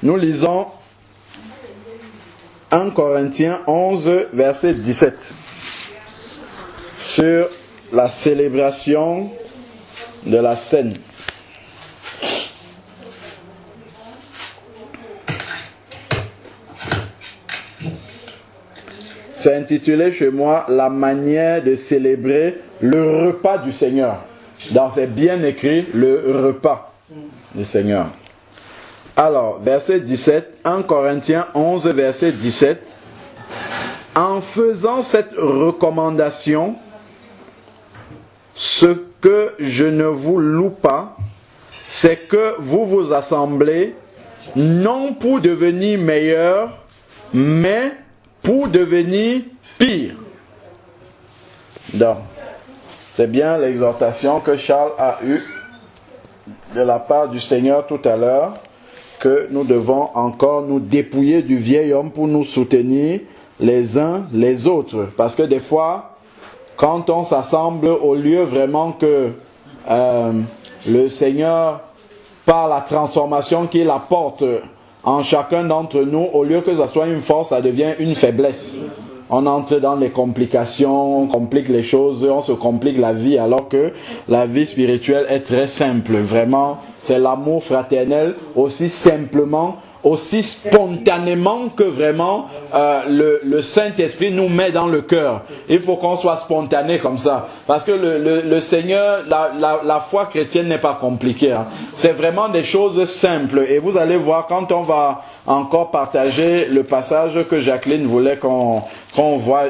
Nous lisons 1 Corinthiens 11, verset 17, sur la célébration de la scène. C'est intitulé chez moi « La manière de célébrer le repas du Seigneur ». Donc c'est bien écrit « le repas du Seigneur ». Alors, verset 17, 1 Corinthiens 11, verset 17. « En faisant cette recommandation, ce que je ne vous loue pas, c'est que vous vous assemblez, non pour devenir meilleurs, mais pour devenir pire. » Donc, c'est bien l'exhortation que Charles a eue de la part du Seigneur tout à l'heure, que nous devons encore nous dépouiller du vieil homme pour nous soutenir les uns les autres. Parce que des fois, quand on s'assemble, au lieu vraiment que le Seigneur, par la transformation qu'il apporte en chacun d'entre nous, au lieu que ça soit une force, ça devient une faiblesse. On entre dans les complications, on complique les choses, on se complique la vie, alors que la vie spirituelle est très simple. Vraiment, c'est l'amour fraternel aussi simplement, aussi spontanément que vraiment le Saint-Esprit nous met dans le cœur. Il faut qu'on soit spontané comme ça. Parce que le Seigneur, la foi chrétienne n'est pas compliquée. Hein. C'est vraiment des choses simples. Et vous allez voir, quand on va encore partager le passage que Jacqueline voulait qu'on voit,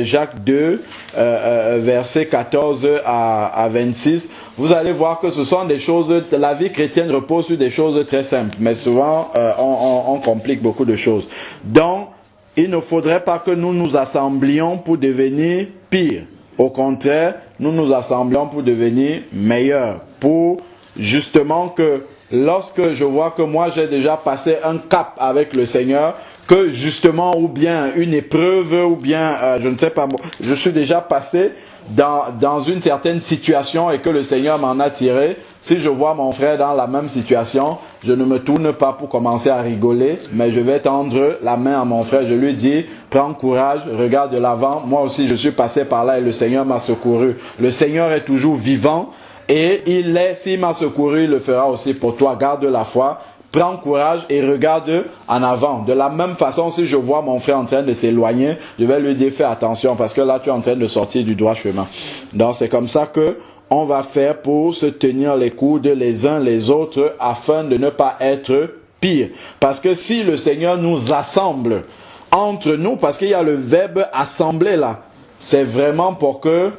Jacques 2, versets 14 à 26, vous allez voir que ce sont des choses, la vie chrétienne repose sur des choses très simples, mais souvent on complique beaucoup de choses. Donc, il ne faudrait pas que nous nous assemblions pour devenir pire. Au contraire, nous nous assemblions pour devenir meilleurs, pour justement que lorsque je vois que moi j'ai déjà passé un cap avec le Seigneur, que justement, ou bien une épreuve, ou bien, je ne sais pas, je suis déjà passé dans une certaine situation et que le Seigneur m'en a tiré. Si je vois mon frère dans la même situation, je ne me tourne pas pour commencer à rigoler, mais je vais tendre la main à mon frère. Je lui dis, prends courage, regarde de l'avant. Moi aussi, je suis passé par là et le Seigneur m'a secouru. Le Seigneur est toujours vivant et s'il m'a secouru, il le fera aussi pour toi. Garde la foi. Prends courage et regarde en avant. De la même façon, si je vois mon frère en train de s'éloigner, je vais lui dire fais attention parce que là tu es en train de sortir du droit chemin. Donc c'est comme ça que on va faire pour se tenir les coudes les uns les autres afin de ne pas être pire. Parce que si le Seigneur nous assemble entre nous, parce qu'il y a le verbe assembler là, c'est vraiment pour que,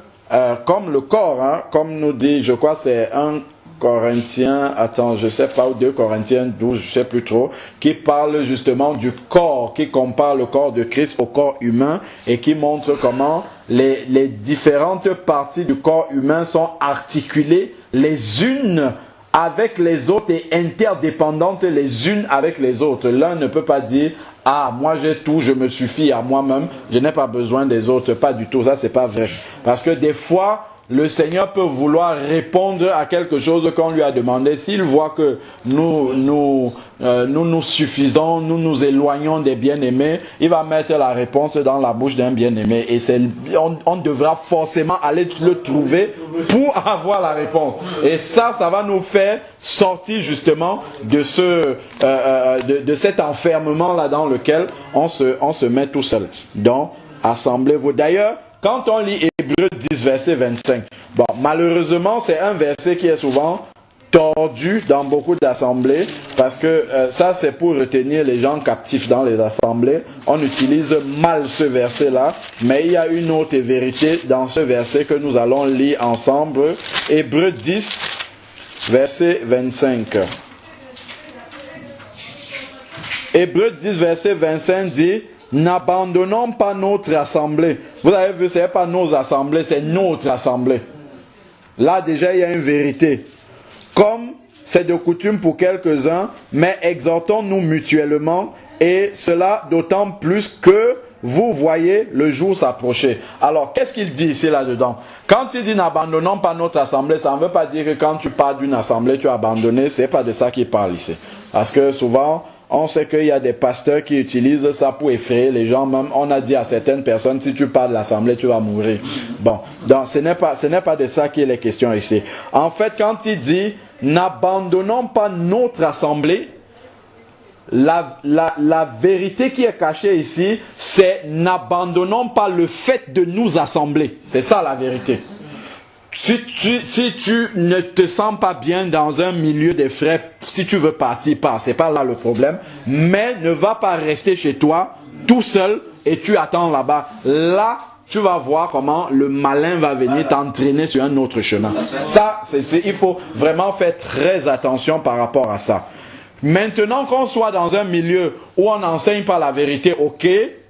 comme le corps, hein, comme nous dit, je crois c'est un Corinthiens, attends, je sais pas, ou 2 Corinthiens 12, je sais plus trop, qui parle justement du corps, qui compare le corps de Christ au corps humain et qui montre comment les différentes parties du corps humain sont articulées les unes avec les autres et interdépendantes les unes avec les autres. L'un ne peut pas dire « Ah, moi j'ai tout, je me suffis à moi-même, je n'ai pas besoin des autres. » Pas du tout, ça c'est pas vrai. Parce que des fois, le Seigneur peut vouloir répondre à quelque chose qu'on lui a demandé. S'il voit que nous suffisons, nous nous éloignons des bien-aimés, il va mettre la réponse dans la bouche d'un bien-aimé. Et on devra forcément aller le trouver pour avoir la réponse. Et ça va nous faire sortir justement de cet enfermement-là dans lequel on se met tout seul. Donc, assemblez-vous. D'ailleurs, quand on lit Hébreux 10, verset 25, bon, malheureusement, c'est un verset qui est souvent tordu dans beaucoup d'assemblées, parce que ça, c'est pour retenir les gens captifs dans les assemblées. On utilise mal ce verset-là, mais il y a une autre vérité dans ce verset que nous allons lire ensemble. Hébreux 10, verset 25. Hébreux 10, verset 25 dit... N'abandonnons pas notre assemblée. Vous avez vu, ce n'est pas nos assemblées, c'est notre assemblée. Là déjà, il y a une vérité. Comme c'est de coutume pour quelques-uns, mais exhortons-nous mutuellement, et cela d'autant plus que vous voyez le jour s'approcher. Alors, qu'est-ce qu'il dit ici là-dedans? Quand il dit n'abandonnons pas notre assemblée, ça ne veut pas dire que quand tu pars d'une assemblée, tu as abandonné. C'est pas de ça qu'il parle ici. Parce que souvent, on sait qu'il y a des pasteurs qui utilisent ça pour effrayer les gens. Même, on a dit à certaines personnes, si tu pars de l'assemblée, tu vas mourir. Bon, donc ce n'est pas de ça qu'il est question ici. En fait, quand il dit n'abandonnons pas notre assemblée, la vérité qui est cachée ici, c'est n'abandonnons pas le fait de nous assembler. C'est ça la vérité. Si tu ne te sens pas bien dans un milieu des frères, si tu veux partir, pars. C'est pas là le problème. Mais ne va pas rester chez toi tout seul et tu attends là-bas. Là, tu vas voir comment le malin va venir t'entraîner sur un autre chemin. Ça, il faut vraiment faire très attention par rapport à ça. Maintenant qu'on soit dans un milieu où on n'enseigne pas la vérité, ok,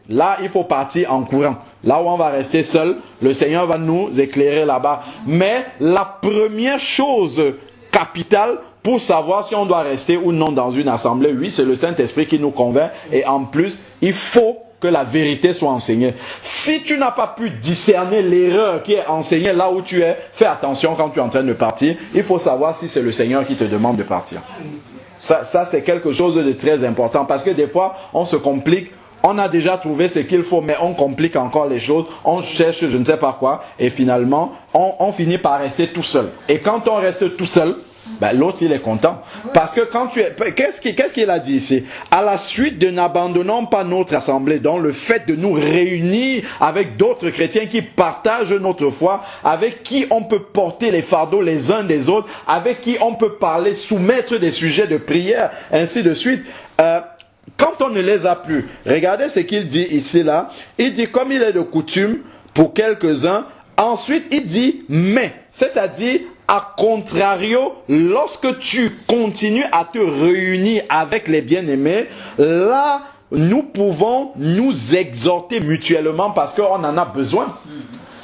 là il faut partir en courant. Là où on va rester seul, le Seigneur va nous éclairer là-bas. Mais la première chose capitale pour savoir si on doit rester ou non dans une assemblée, oui, c'est le Saint-Esprit qui nous convainc. Et en plus, il faut que la vérité soit enseignée. Si tu n'as pas pu discerner l'erreur qui est enseignée là où tu es, fais attention quand tu es en train de partir. Il faut savoir si c'est le Seigneur qui te demande de partir. Ça c'est quelque chose de très important parce que des fois, on se complique. On a déjà trouvé ce qu'il faut, mais on complique encore les choses. On cherche je ne sais pas quoi. Et finalement, on finit par rester tout seul. Et quand on reste tout seul, ben, l'autre il est content. Parce que quand tu es... Qu'est-ce qu'il a dit ici? À la suite de n'abandonnons pas notre assemblée, donc le fait de nous réunir avec d'autres chrétiens qui partagent notre foi, avec qui on peut porter les fardeaux les uns des autres, avec qui on peut parler, soumettre des sujets de prière, ainsi de suite. Quand on ne les a plus, regardez ce qu'il dit ici là. Il dit comme il est de coutume pour quelques-uns. Ensuite il dit mais, c'est-à-dire à contrario, lorsque tu continues à te réunir avec les bien-aimés, là, nous pouvons nous exhorter mutuellement parce qu'on en a besoin.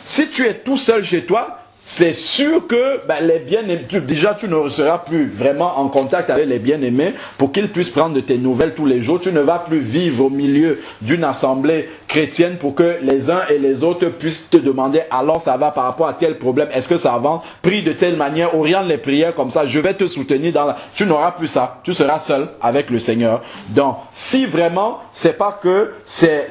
Si tu es tout seul chez toi, c'est sûr que les bien-aimés, déjà tu ne seras plus vraiment en contact avec les bien-aimés pour qu'ils puissent prendre de tes nouvelles tous les jours. Tu ne vas plus vivre au milieu d'une assemblée chrétienne pour que les uns et les autres puissent te demander alors ça va par rapport à tel problème, est-ce que ça avance, prie de telle manière, oriente les prières comme ça, je vais te soutenir dans la... Tu n'auras plus ça, tu seras seul avec le Seigneur. Donc si vraiment c'est pas que c'est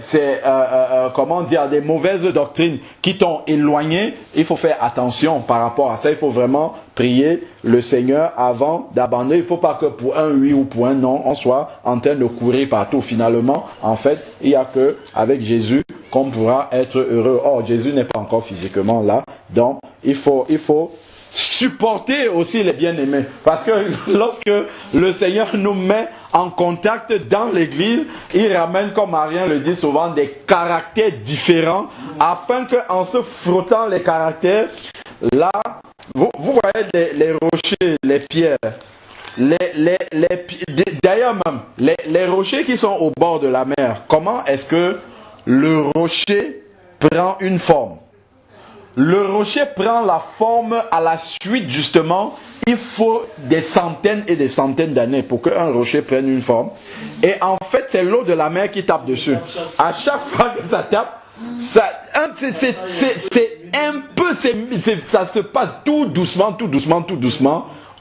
comment dire, des mauvaises doctrines qui t'ont éloigné, il faut faire attention par rapport à ça. Il faut vraiment prier le Seigneur avant d'abandonner. Il ne faut pas que pour un oui ou pour un non, on soit en train de courir partout. Finalement, en fait, il n'y a que avec Jésus qu'on pourra être heureux. Or, Jésus n'est pas encore physiquement là. Donc, il faut supporter aussi les bien-aimés. Parce que lorsque le Seigneur nous met en contact dans l'église, il ramène, comme Marien le dit souvent, des caractères différents, afin qu'en se frottant les caractères, là, vous voyez les rochers, les pierres, d'ailleurs même, les rochers qui sont au bord de la mer, comment est-ce que le rocher prend une forme? Le rocher prend la forme à la suite, justement, il faut des centaines et des centaines d'années pour qu'un rocher prenne une forme. Et en fait, c'est l'eau de la mer qui tape dessus. À chaque fois que ça tape, ça se passe tout doucement,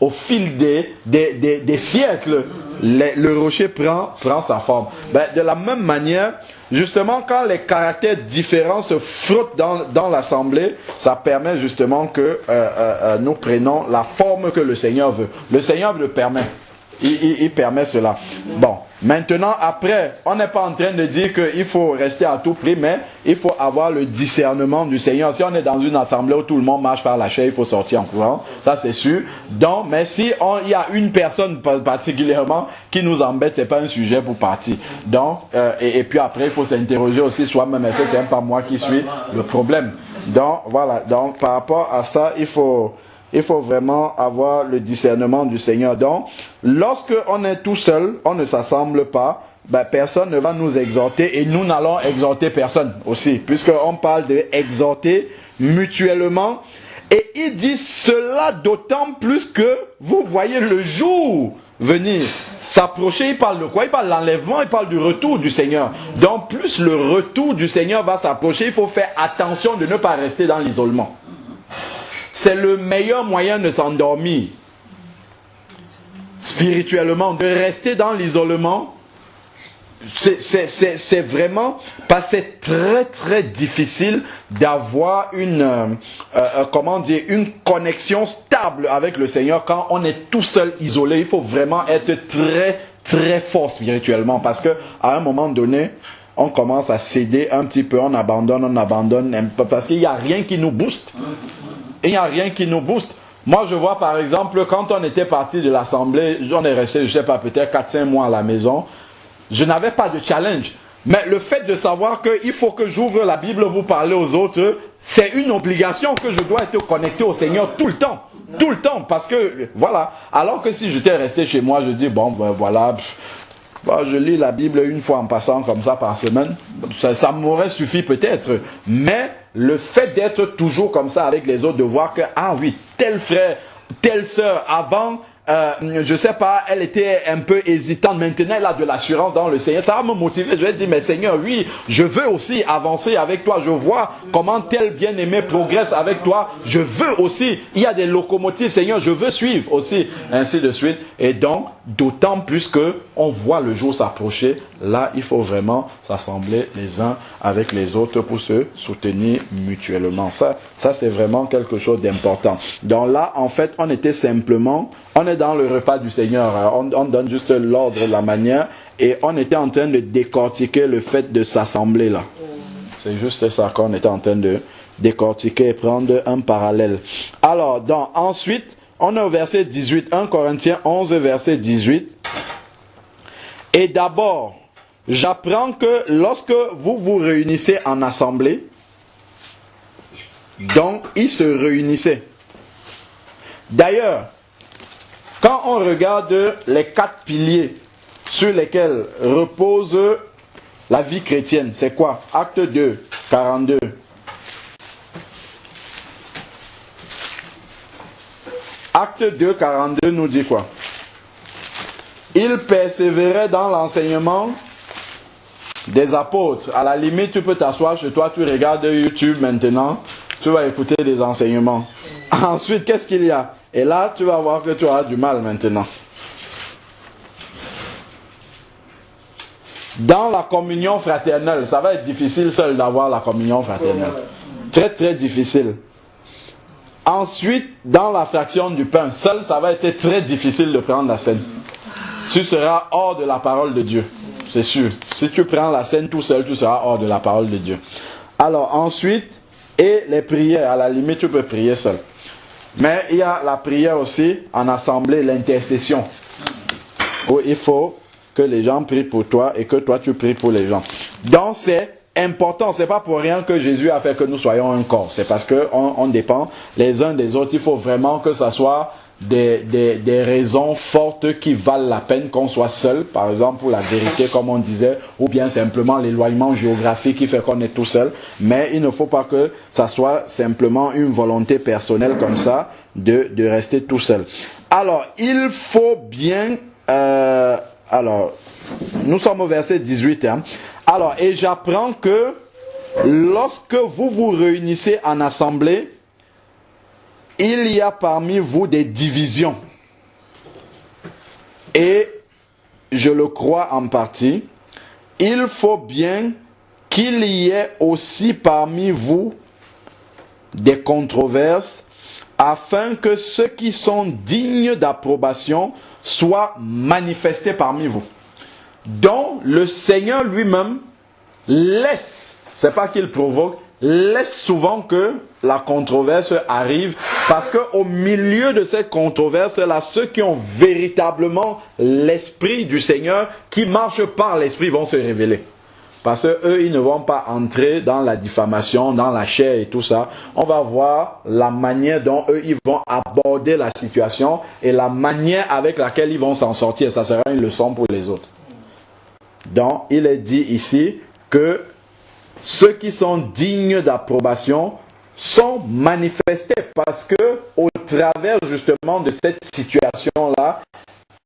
au fil des siècles. Le rocher prend sa forme. De la même manière, justement, quand les caractères différents se frottent dans l'assemblée, ça permet justement que nous prenions la forme que le Seigneur veut. Le Seigneur le permet. Il permet cela. Bon, maintenant, après, on n'est pas en train de dire qu'il faut rester à tout prix, mais il faut avoir le discernement du Seigneur. Si on est dans une assemblée où tout le monde marche par la chair, il faut sortir en courant, ça c'est sûr. Donc, mais si il y a une personne particulièrement qui nous embête, c'est pas un sujet pour partir. Donc, et puis après, il faut s'interroger aussi soi-même, est-ce que c'est pas moi qui suis le problème? Donc, voilà. Donc, par rapport à ça, il faut vraiment avoir le discernement du Seigneur. Donc, lorsque on est tout seul, on ne s'assemble pas, personne ne va nous exhorter et nous n'allons exhorter personne aussi, puisqu'on parle de exhorter mutuellement. Et il dit cela d'autant plus que vous voyez le jour venir. S'approcher, il parle de quoi? Il parle de l'enlèvement, il parle du retour du Seigneur. Donc plus le retour du Seigneur va s'approcher, il faut faire attention de ne pas rester dans l'isolement. C'est le meilleur moyen de s'endormir spirituellement, de rester dans l'isolement. C'est vraiment, parce que c'est très très difficile d'avoir une connexion stable avec le Seigneur quand on est tout seul isolé. Il faut vraiment être très très fort spirituellement, parce que à un moment donné on commence à céder un petit peu, on abandonne un peu, parce qu'il n'y a rien qui nous booste. Il n'y a rien qui nous booste. Moi, je vois par exemple, quand on était parti de l'assemblée, on est resté, je sais pas, peut-être 4-5 mois à la maison. Je n'avais pas de challenge. Mais le fait de savoir qu'il faut que j'ouvre la Bible pour parler aux autres, c'est une obligation que je dois être connecté au Seigneur tout le temps. Tout le temps. Parce que, voilà. Alors que si j'étais resté chez moi, je dis, bon, ben voilà, je lis la Bible une fois en passant comme ça par semaine. Ça m'aurait suffi peut-être. Mais le fait d'être toujours comme ça avec les autres, de voir que, ah oui, tel frère, telle sœur, avant, je sais pas, elle était un peu hésitante. Maintenant, elle a de l'assurance dans le Seigneur. Ça va me motiver. Je vais dire, mais Seigneur, oui, je veux aussi avancer avec toi. Je vois comment tel bien-aimé progresse avec toi. Je veux aussi. Il y a des locomotives, Seigneur, je veux suivre aussi. Ainsi de suite. Et donc, d'autant plus que on voit le jour s'approcher. Là, il faut vraiment s'assembler les uns avec les autres pour se soutenir mutuellement. Ça c'est vraiment quelque chose d'important. Donc là, en fait, on est dans le repas du Seigneur. On donne juste l'ordre, la manière, et on était en train de décortiquer le fait de s'assembler là. C'est juste ça qu'on était en train de décortiquer et prendre un parallèle. Alors, ensuite, on est au verset 18, 1 Corinthiens 11, verset 18. Et d'abord, j'apprends que lorsque vous vous réunissez en assemblée, donc ils se réunissaient. D'ailleurs, quand on regarde les 4 piliers sur lesquels repose la vie chrétienne, c'est quoi? Acte 2, 42. Acte 2, 42 nous dit quoi? Il persévérait dans l'enseignement des apôtres. À la limite, tu peux t'asseoir chez toi, tu regardes YouTube maintenant, tu vas écouter des enseignements. Ensuite, qu'est-ce qu'il y a? Et là, tu vas voir que tu as du mal maintenant. Dans la communion fraternelle, ça va être difficile seul d'avoir la communion fraternelle. Très très difficile. Ensuite, dans la fraction du pain, seul, ça va être très difficile de prendre la scène. Tu seras hors de la parole de Dieu. C'est sûr. Si tu prends la scène tout seul, tu seras hors de la parole de Dieu. Alors ensuite, et les prières, à la limite, tu peux prier seul. Mais il y a la prière aussi en assemblée, l'intercession. Où il faut que les gens prient pour toi et que toi tu pries pour les gens. Donc c'est important, c'est pas pour rien que Jésus a fait que nous soyons un corps. C'est parce que on dépend les uns des autres. Il faut vraiment que ça soit des raisons fortes qui valent la peine qu'on soit seul, par exemple pour la vérité comme on disait, ou bien simplement l'éloignement géographique qui fait qu'on est tout seul. Mais il ne faut pas que ça soit simplement une volonté personnelle comme ça de rester tout seul. Alors il faut bien alors nous sommes au verset 18 hein. Alors et j'apprends que lorsque vous vous réunissez en assemblée, il y a parmi vous des divisions. Et je le crois en partie. Il faut bien qu'il y ait aussi parmi vous des controverses, afin que ceux qui sont dignes d'approbation soient manifestés parmi vous. Donc le Seigneur lui-même laisse, c'est pas qu'il provoque, laisse souvent que la controverse arrive, parce que au milieu de cette controverse-là, ceux qui ont véritablement l'esprit du Seigneur, qui marchent par l'esprit, vont se révéler. Parce que eux, ils ne vont pas entrer dans la diffamation, dans la chair et tout ça. On va voir la manière dont eux, ils vont aborder la situation et la manière avec laquelle ils vont s'en sortir. Ça sera une leçon pour les autres. Donc, il est dit ici que ceux qui sont dignes d'approbation sont manifestés, parce que au travers justement de cette situation-là,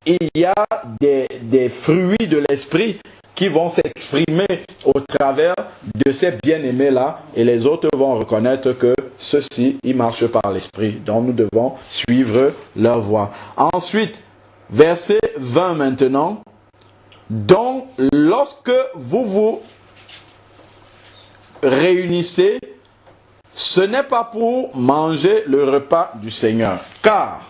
il y a des fruits de l'esprit qui vont s'exprimer au travers de ces bien-aimés-là, et les autres vont reconnaître que ceux-ci, ils marchent par l'esprit. Donc nous devons suivre leur voie. Ensuite, verset 20 maintenant. Donc, lorsque vous vous réunissez, ce n'est pas pour manger le repas du Seigneur. Car,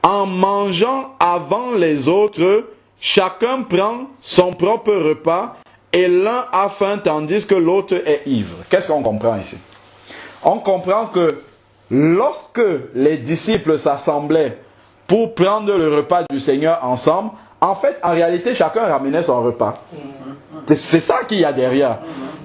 en mangeant avant les autres, chacun prend son propre repas et l'un a faim tandis que l'autre est ivre. Qu'est-ce qu'on comprend ici? On comprend que lorsque les disciples s'assemblaient pour prendre le repas du Seigneur ensemble, en fait, en réalité, chacun ramenait son repas. C'est ça qu'il y a derrière.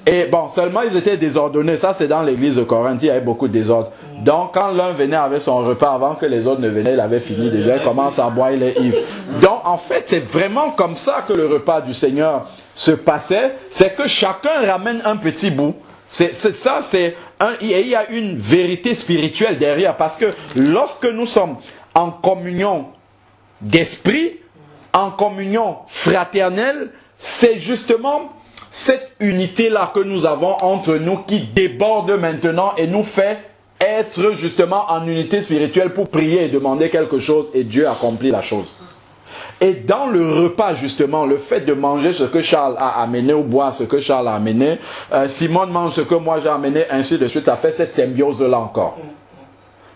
Et bon, seulement ils étaient désordonnés. Ça, c'est dans l'église de Corinthe, il y avait beaucoup de désordre. Donc, quand l'un venait avec son repas avant que les autres ne venaient, il avait fini déjà, il commence à boire, il est ivre. Donc, en fait, c'est vraiment comme ça que le repas du Seigneur se passait. C'est que chacun ramène un petit bout. Il y a une vérité spirituelle derrière. Parce que lorsque nous sommes en communion d'esprit, en communion fraternelle, c'est justement cette unité-là que nous avons entre nous qui déborde maintenant et nous fait être justement en unité spirituelle pour prier et demander quelque chose, et Dieu accomplit la chose. Et dans le repas justement, le fait de manger ce que Charles a amené ou boire ce que Charles a amené, Simon mange ce que moi j'ai amené, ainsi de suite, ça fait cette symbiose-là encore.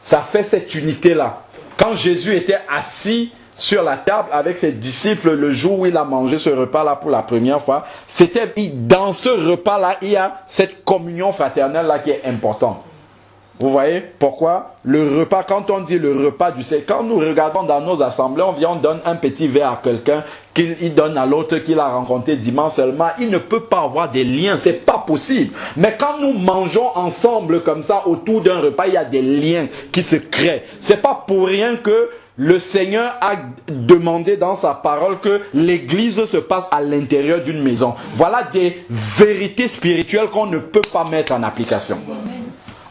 Ça fait cette unité-là. Quand Jésus était assis sur la table avec ses disciples le jour où il a mangé ce repas-là pour la première fois, c'était dans ce repas-là, il y a cette communion fraternelle-là qui est importante. Vous voyez pourquoi le repas, quand on dit le repas du Seigneur, quand nous regardons dans nos assemblées, on donne un petit verre à quelqu'un, qu'il donne à l'autre qu'il a rencontré dimanche seulement, il ne peut pas avoir des liens, c'est pas possible. Mais quand nous mangeons ensemble comme ça autour d'un repas, il y a des liens qui se créent. C'est pas pour rien que le Seigneur a demandé dans sa parole que l'église se passe à l'intérieur d'une maison. Voilà des vérités spirituelles qu'on ne peut pas mettre en application.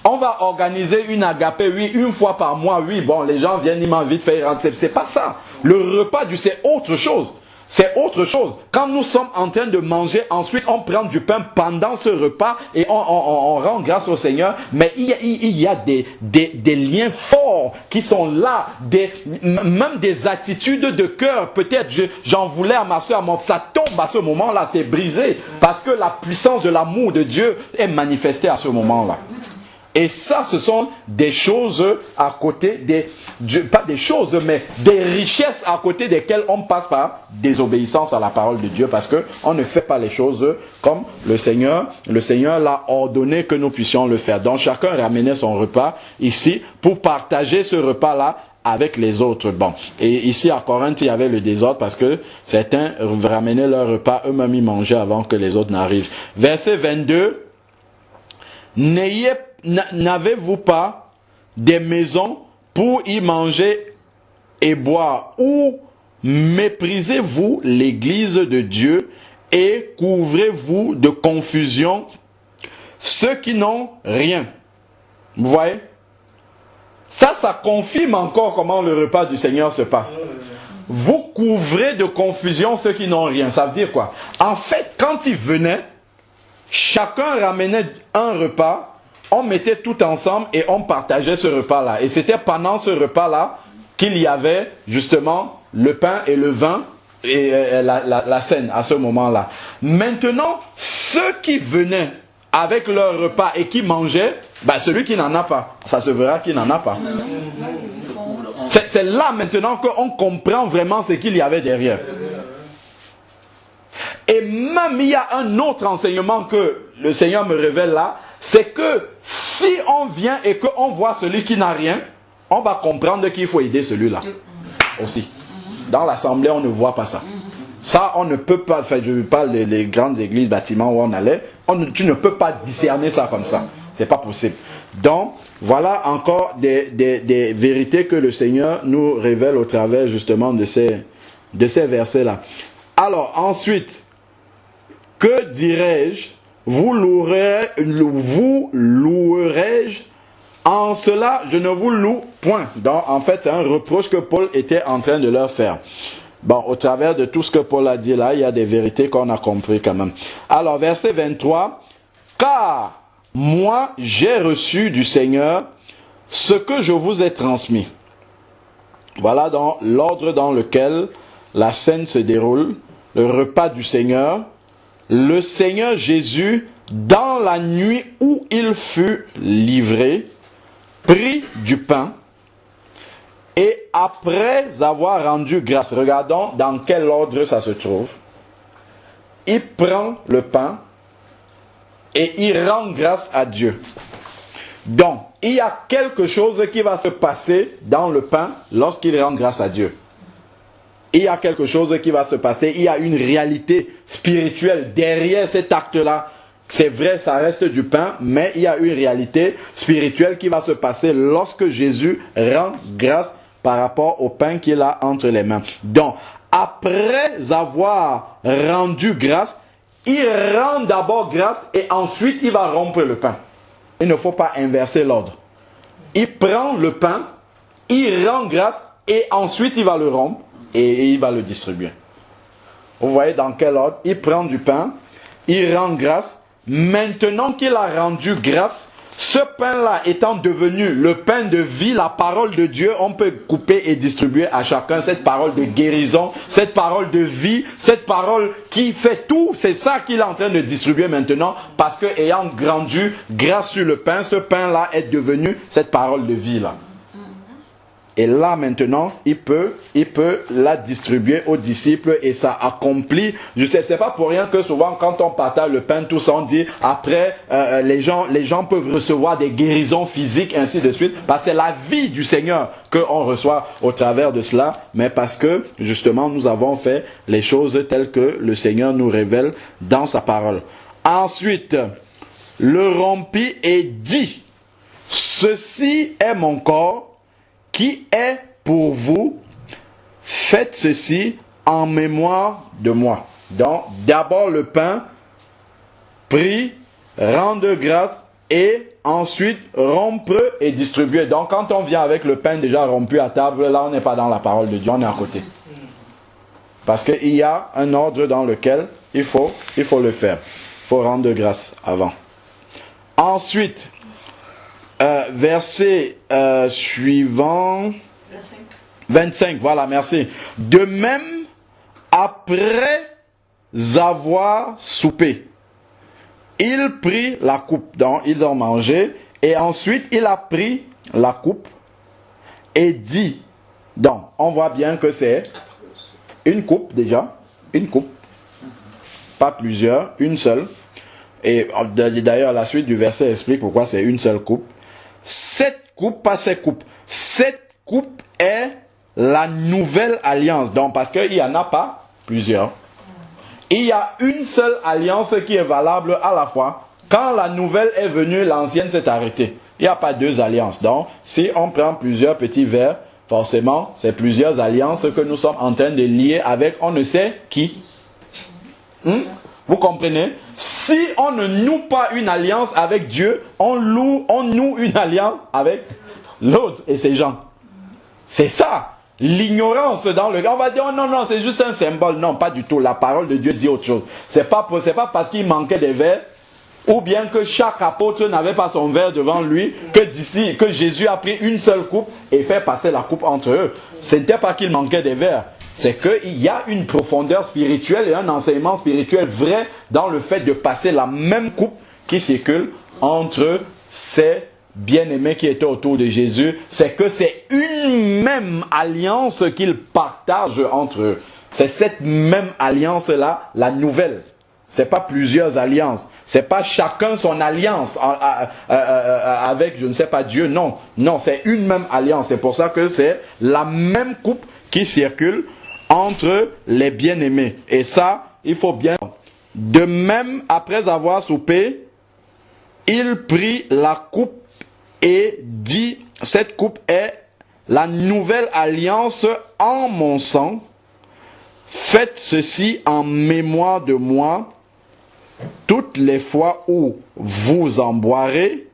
On va organiser une agapé, oui, une fois par mois, oui, bon, les gens viennent, ils m'invitent, faire rentrer. C'est pas ça. Le repas du, c'est autre chose. C'est autre chose. Quand nous sommes en train de manger, ensuite on prend du pain pendant ce repas et on rend grâce au Seigneur. Mais il y a des liens forts qui sont là, même des attitudes de cœur. Peut-être j'en voulais à ma soeur, ça tombe à ce moment-là, c'est brisé. Parce que la puissance de l'amour de Dieu est manifestée à ce moment-là. Et ça, ce sont des choses à côté pas des choses, mais des richesses à côté desquelles on passe par désobéissance à la parole de Dieu, parce que on ne fait pas les choses comme le Seigneur l'a ordonné que nous puissions le faire. Donc chacun ramenait son repas ici pour partager ce repas-là avec les autres. Bon. Et ici à Corinthe, il y avait le désordre parce que certains ramenaient leur repas, eux-mêmes ils mangeaient avant que les autres n'arrivent. Verset 22. N'avez-vous pas des maisons pour y manger et boire, ou méprisez-vous l'église de Dieu et couvrez-vous de confusion ceux qui n'ont rien? Vous voyez? Ça confirme encore comment le repas du Seigneur se passe. Vous couvrez de confusion ceux qui n'ont rien. Ça veut dire quoi? En fait, quand ils venaient, chacun ramenait un repas, on mettait tout ensemble et on partageait ce repas-là. Et c'était pendant ce repas-là qu'il y avait justement le pain et le vin et la scène à ce moment-là. Maintenant, ceux qui venaient avec leur repas et qui mangeaient, celui qui n'en a pas, ça se verra qu'il n'en a pas. C'est là maintenant qu'on comprend vraiment ce qu'il y avait derrière. Et même il y a un autre enseignement que le Seigneur me révèle là, c'est que si on vient et qu'on voit celui qui n'a rien, on va comprendre qu'il faut aider celui-là aussi. Dans l'assemblée, on ne voit pas ça. Ça, on ne peut pas, je parle des grandes églises, bâtiments où on allait, tu ne peux pas discerner ça comme ça. C'est pas possible. Donc, voilà encore des vérités que le Seigneur nous révèle au travers justement de ces versets-là. Alors, ensuite, que dirais-je? Vous louerai-je En cela, je ne vous loue point. Donc, en fait, c'est un reproche que Paul était en train de leur faire. Bon, au travers de tout ce que Paul a dit là, il y a des vérités qu'on a compris quand même. Alors, verset 23. Car moi, j'ai reçu du Seigneur ce que je vous ai transmis. Voilà dans l'ordre dans lequel la scène se déroule, le repas du Seigneur. Le Seigneur Jésus, dans la nuit où il fut livré, prit du pain et après avoir rendu grâce, regardons dans quel ordre ça se trouve, il prend le pain et il rend grâce à Dieu. Donc, il y a quelque chose qui va se passer dans le pain lorsqu'il rend grâce à Dieu. Il y a quelque chose qui va se passer, il y a une réalité spirituelle derrière cet acte-là. C'est vrai, ça reste du pain, mais il y a une réalité spirituelle qui va se passer lorsque Jésus rend grâce par rapport au pain qu'il a entre les mains. Donc, après avoir rendu grâce, il rend d'abord grâce et ensuite il va rompre le pain. Il ne faut pas inverser l'ordre. Il prend le pain, il rend grâce et ensuite il va le rompre et il va le distribuer. Vous voyez dans quel ordre? Il prend du pain, il rend grâce. Maintenant qu'il a rendu grâce, ce pain-là étant devenu le pain de vie, la parole de Dieu, on peut couper et distribuer à chacun cette parole de guérison, cette parole de vie, cette parole qui fait tout. C'est ça qu'il est en train de distribuer maintenant, parce que ayant grandi grâce sur le pain, ce pain-là est devenu cette parole de vie-là. Et là maintenant, il peut la distribuer aux disciples et ça accomplit. Je sais, c'est pas pour rien que souvent quand on partage le pain, tout ça on dit après les gens peuvent recevoir des guérisons physiques ainsi de suite. Parce que c'est la vie du Seigneur qu'on reçoit au travers de cela, mais parce que justement nous avons fait les choses telles que le Seigneur nous révèle dans sa parole. Ensuite, le rompit et dit: ceci est mon corps qui est pour vous, faites ceci en mémoire de moi. Donc, d'abord le pain, pris, rendre grâce, et ensuite rompre et distribuer. Donc, quand on vient avec le pain déjà rompu à table, là on n'est pas dans la parole de Dieu, on est à côté. Parce qu'il y a un ordre dans lequel il faut le faire. Il faut rendre grâce avant. Ensuite, verset suivant, 25, voilà, merci. De même, après avoir soupé, il prit la coupe, donc ils ont mangé, et ensuite il a pris la coupe et dit, donc on voit bien que c'est une coupe déjà, une coupe, pas plusieurs, une seule. Et d'ailleurs la suite du verset explique pourquoi c'est une seule coupe. Cette coupe, pas cette coupe. Cette coupe est la nouvelle alliance. Donc, parce qu'il n'y en a pas plusieurs. Il y a une seule alliance qui est valable à la fois. Quand la nouvelle est venue, l'ancienne s'est arrêtée. Il n'y a pas deux alliances. Donc, si on prend plusieurs petits verres, forcément, c'est plusieurs alliances que nous sommes en train de lier avec on ne sait qui. Vous comprenez? Si on ne noue pas une alliance avec Dieu, on noue une alliance avec l'autre et ses gens. C'est ça. L'ignorance dans le... On va dire, oh non, c'est juste un symbole. Non, pas du tout. La parole de Dieu dit autre chose. C'est pas parce qu'il manquait des verres, ou bien que chaque apôtre n'avait pas son verre devant lui, que Jésus a pris une seule coupe et fait passer la coupe entre eux. Ce n'était pas qu'il manquait des verres. C'est qu'il y a une profondeur spirituelle et un enseignement spirituel vrai dans le fait de passer la même coupe qui circule entre ces bien-aimés qui étaient autour de Jésus. C'est que c'est une même alliance qu'ils partagent entre eux. C'est cette même alliance-là, la nouvelle. C'est pas plusieurs alliances. C'est pas chacun son alliance avec, je ne sais pas, Dieu. Non, c'est une même alliance. C'est pour ça que c'est la même coupe qui circule entre les bien-aimés. Et ça, il faut bien... De même, après avoir soupé, il prit la coupe et dit, cette coupe est la nouvelle alliance en mon sang. Faites ceci en mémoire de moi toutes les fois où vous en boirez,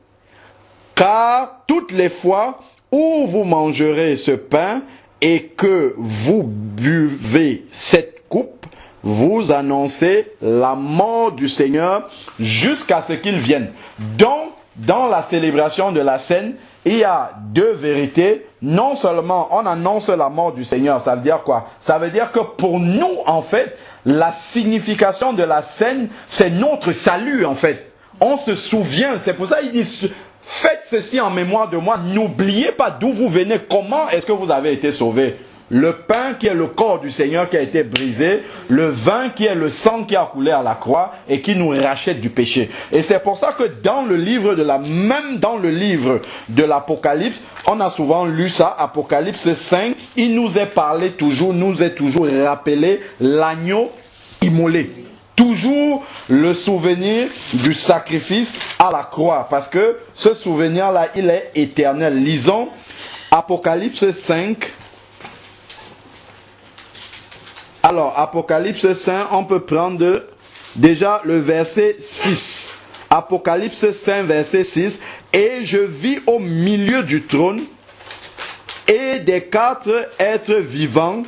Car toutes les fois où vous mangerez ce pain et que vous buvez cette coupe, vous annoncez la mort du Seigneur jusqu'à ce qu'il vienne. Donc, dans la célébration de la scène, il y a deux vérités. Non seulement on annonce la mort du Seigneur, ça veut dire quoi? Ça veut dire que pour nous, en fait, la signification de la scène, c'est notre salut, en fait. On se souvient, c'est pour ça qu'il dit, faites ceci en mémoire de moi, n'oubliez pas d'où vous venez, comment est-ce que vous avez été sauvés. Le pain qui est le corps du Seigneur qui a été brisé, le vin qui est le sang qui a coulé à la croix et qui nous rachète du péché. Et c'est pour ça que dans le livre même dans le livre de l'Apocalypse, on a souvent lu ça, Apocalypse 5, il nous est parlé toujours, nous est toujours rappelé l'agneau immolé. Toujours le souvenir du sacrifice à la croix, parce que ce souvenir-là, il est éternel. Lisons Apocalypse 5. Alors, Apocalypse 5, on peut prendre déjà le verset 6. Apocalypse 5, verset 6. Et je vis au milieu du trône et des quatre êtres vivants,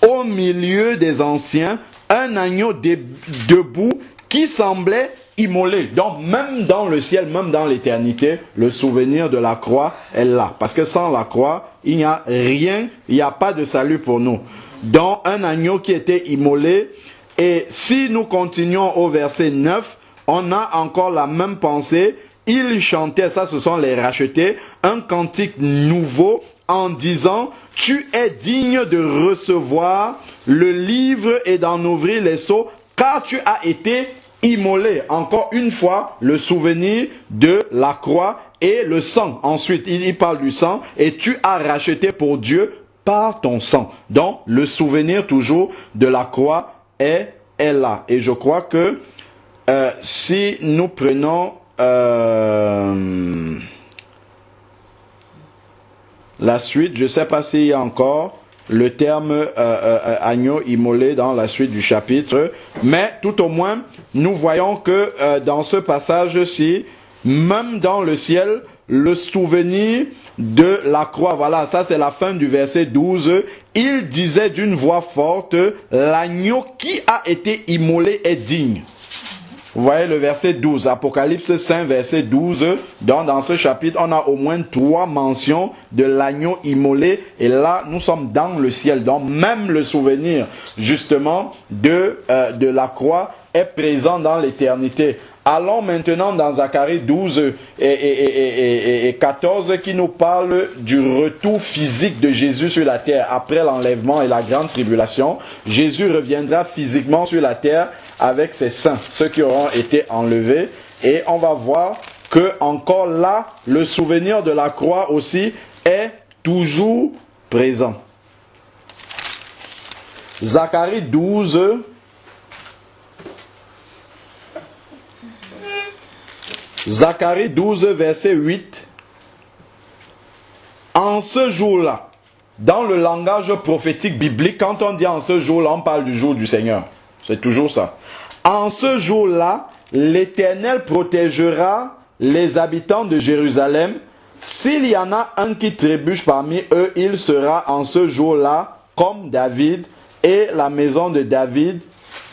au milieu des anciens, un agneau debout qui semblait immolé. Donc, même dans le ciel, même dans l'éternité, le souvenir de la croix est là. Parce que sans la croix, il n'y a rien, il n'y a pas de salut pour nous. Donc un agneau qui était immolé. Et si nous continuons au verset 9, on a encore la même pensée. Ils chantaient, ça ce sont les rachetés, un cantique nouveau en disant, tu es digne de recevoir le livre et d'en ouvrir les sceaux, car tu as été immolé. Encore une fois, le souvenir de la croix et le sang. Ensuite, il parle du sang, et tu as racheté pour Dieu par ton sang. Donc, le souvenir toujours de la croix est là. Et je crois que si nous prenons la suite, je ne sais pas s'il y a encore le terme agneau immolé dans la suite du chapitre, mais tout au moins, nous voyons que dans ce passage-ci, même dans le ciel, le souvenir de la croix, voilà, ça c'est la fin du verset 12, il disait d'une voix forte, l'agneau qui a été immolé est digne. Vous voyez le verset 12, Apocalypse 5, verset 12, donc dans ce chapitre, on a au moins 3 mentions de l'agneau immolé, et là, nous sommes dans le ciel, donc même le souvenir, justement, de la croix est présent dans l'éternité. Allons maintenant dans Zacharie 12 et 14 qui nous parle du retour physique de Jésus sur la terre après l'enlèvement et la grande tribulation. Jésus reviendra physiquement sur la terre avec ses saints, ceux qui auront été enlevés. Et on va voir que encore là, le souvenir de la croix aussi est toujours présent. Zacharie 12. Zacharie 12, verset 8. En ce jour-là, dans le langage prophétique biblique, quand on dit en ce jour-là, on parle du jour du Seigneur. C'est toujours ça. En ce jour-là, l'Éternel protégera les habitants de Jérusalem. S'il y en a un qui trébuche parmi eux, il sera en ce jour-là comme David, et la maison de David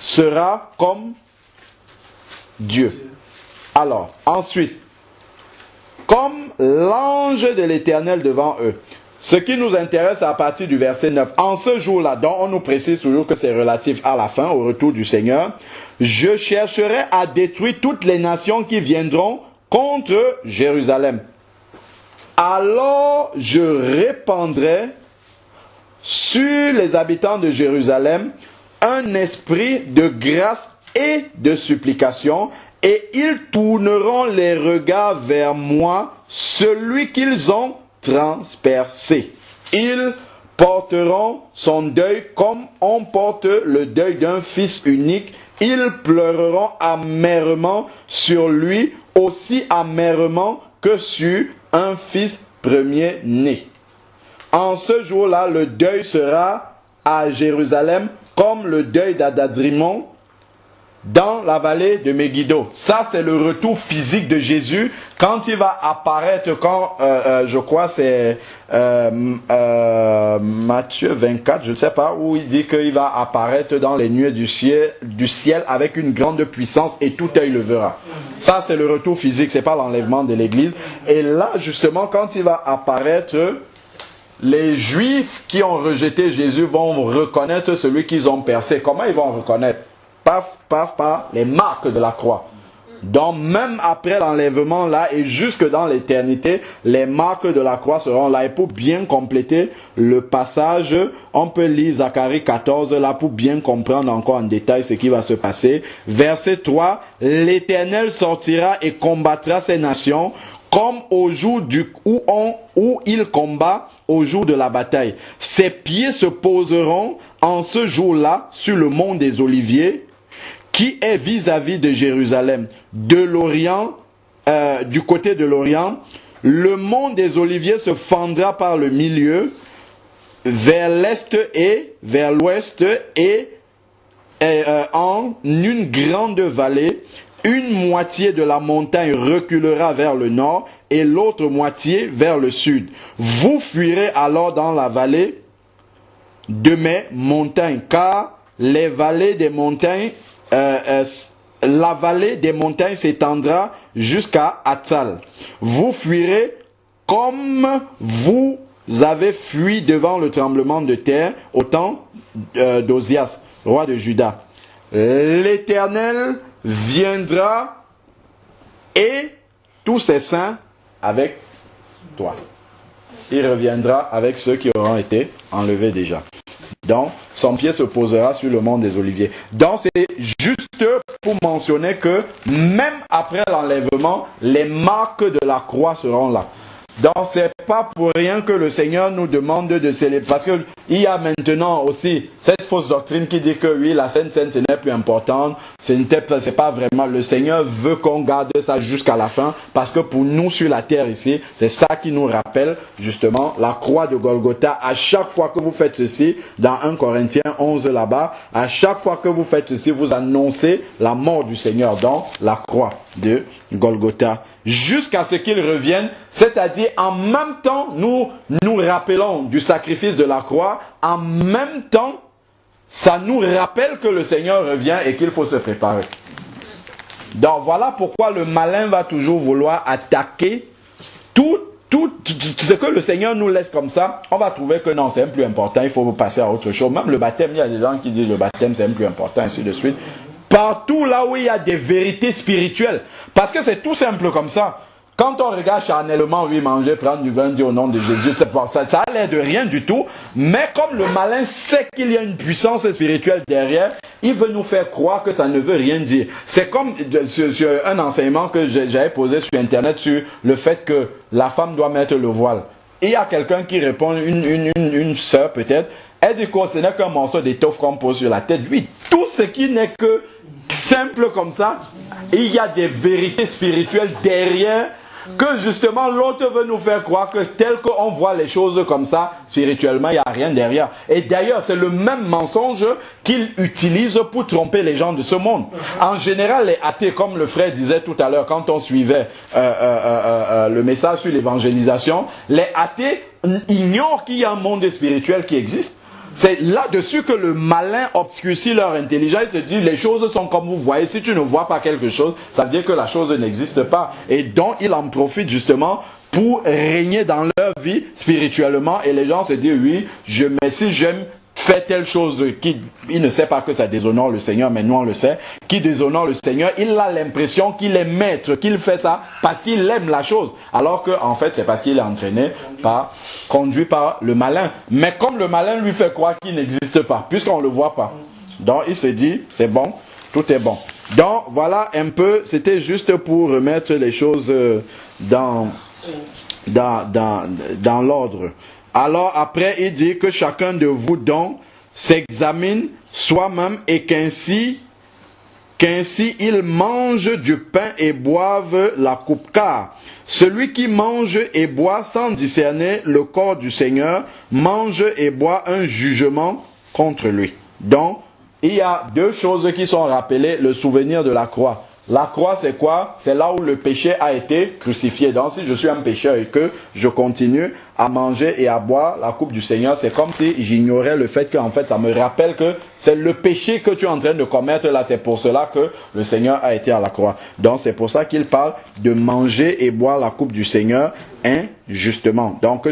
sera comme Dieu. Alors, ensuite, comme l'ange de l'Éternel devant eux. Ce qui nous intéresse à partir du verset 9. En ce jour-là, dont on nous précise toujours que c'est relatif à la fin, au retour du Seigneur, je chercherai à détruire toutes les nations qui viendront contre Jérusalem. Alors je répandrai sur les habitants de Jérusalem un esprit de grâce et de supplication, et ils tourneront les regards vers moi, celui qu'ils ont transpercé. Ils porteront son deuil comme on porte le deuil d'un fils unique. Ils pleureront amèrement sur lui, aussi amèrement que sur un fils premier-né. En ce jour-là, le deuil sera à Jérusalem comme le deuil d'Adadrimon, dans la vallée de Megiddo. Ça, c'est le retour physique de Jésus quand il va apparaître, je crois c'est Matthieu 24, je ne sais pas, où il dit qu'il va apparaître dans les nuées du ciel avec une grande puissance et tout œil le verra. Ça, c'est le retour physique, c'est pas l'enlèvement de l'église. Et là, justement, quand il va apparaître, les Juifs qui ont rejeté Jésus vont reconnaître celui qu'ils ont percé. Comment ils vont reconnaître? Par les marques de la croix. Donc même après l'enlèvement là et jusque dans l'éternité, les marques de la croix seront là. Et pour bien compléter le passage, on peut lire Zacharie 14 là pour bien comprendre encore en détail ce qui va se passer. Verset 3, l'Éternel sortira et combattra ces nations comme au jour où il combat au jour de la bataille. Ses pieds se poseront en ce jour-là sur le mont des Oliviers, qui est vis-à-vis de Jérusalem. De l'Orient, du côté de l'Orient, le mont des Oliviers se fendra par le milieu, vers l'est et vers l'ouest, et en une grande vallée. Une moitié de la montagne reculera vers le nord et l'autre moitié vers le sud. Vous fuirez alors dans la vallée de mes montagnes, car les vallées des montagnes, la vallée des montagnes s'étendra jusqu'à Atzal. Vous fuirez comme vous avez fui devant le tremblement de terre au temps d'Osias, roi de Juda. L'Éternel viendra et tous ses saints avec toi. Il reviendra avec ceux qui auront été enlevés déjà. Donc, son pied se posera sur le mont des Oliviers. Donc, c'est juste pour mentionner que même après l'enlèvement, les marques de la croix seront là. Donc, c'est pas pour rien que le Seigneur nous demande de célébrer. Parce qu'il y a maintenant aussi cette fausse doctrine qui dit que oui, la Sainte Seine, ce n'est plus important. C'est pas vraiment. Le Seigneur veut qu'on garde ça jusqu'à la fin. Parce que pour nous sur la terre ici, c'est ça qui nous rappelle justement la croix de Golgotha. À chaque fois que vous faites ceci, dans 1 Corinthiens 11 là-bas, à chaque fois que vous faites ceci, vous annoncez la mort du Seigneur. Donc, la croix de Golgotha. Jusqu'à ce qu'il revienne, c'est-à-dire en même temps, nous nous rappelons du sacrifice de la croix, en même temps, ça nous rappelle que le Seigneur revient et qu'il faut se préparer. Donc voilà pourquoi le malin va toujours vouloir attaquer tout ce que le Seigneur nous laisse comme ça. On va trouver que non, c'est un plus important, il faut passer à autre chose. Même le baptême, il y a des gens qui disent le baptême c'est un plus important, ainsi de suite. Partout là où il y a des vérités spirituelles. Parce que c'est tout simple comme ça. Quand on regarde charnellement, oui, manger, prendre du vin, dire au nom de Jésus, ça a l'air de rien du tout. Mais comme le malin sait qu'il y a une puissance spirituelle derrière, il veut nous faire croire que ça ne veut rien dire. C'est comme sur un enseignement que j'avais posé sur Internet sur le fait que la femme doit mettre le voile. Et il y a quelqu'un qui répond, une sœur peut-être, elle dit que ce n'est qu'un morceau d'étoffe qu'on pose sur la tête. Oui, tout ce qui n'est que simple comme ça, il y a des vérités spirituelles derrière que justement l'autre veut nous faire croire que tel qu'on voit les choses comme ça, spirituellement, il n'y a rien derrière. Et d'ailleurs, c'est le même mensonge qu'il utilise pour tromper les gens de ce monde. En général, les athées, comme le frère disait tout à l'heure, quand on suivait le message sur l'évangélisation, les athées ignorent qu'il y a un monde spirituel qui existe. C'est là-dessus que le malin obscurcit leur intelligence. Il se dit, les choses sont comme vous voyez. Si tu ne vois pas quelque chose, ça veut dire que la chose n'existe pas. Et donc, il en profite justement pour régner dans leur vie spirituellement. Et les gens se disent, oui, mais si j'aime faire telle chose, il ne sait pas que ça déshonore le Seigneur, mais nous on le sait, qui déshonore le Seigneur, il a l'impression qu'il est maître, qu'il fait ça parce qu'il aime la chose. Alors que en fait, c'est parce qu'il est entraîné conduit par le malin. Mais comme le malin lui fait croire qu'il n'existe pas, puisqu'on ne le voit pas. Donc il se dit, c'est bon, tout est bon. Donc voilà un peu, c'était juste pour remettre les choses dans l'ordre. Alors après, il dit que chacun de vous donc s'examine soi-même et qu'ainsi il mange du pain et boive la coupe. Car celui qui mange et boit sans discerner le corps du Seigneur mange et boit un jugement contre lui. Donc, il y a deux choses qui sont rappelées, le souvenir de la croix. La croix, c'est quoi? C'est là où le péché a été crucifié. Donc, si je suis un pécheur et que je continue à manger et à boire la coupe du Seigneur, c'est comme si j'ignorais le fait qu'en fait, ça me rappelle que c'est le péché que tu es en train de commettre là. C'est pour cela que le Seigneur a été à la croix. Donc, c'est pour ça qu'il parle de manger et boire la coupe du Seigneur injustement. Donc,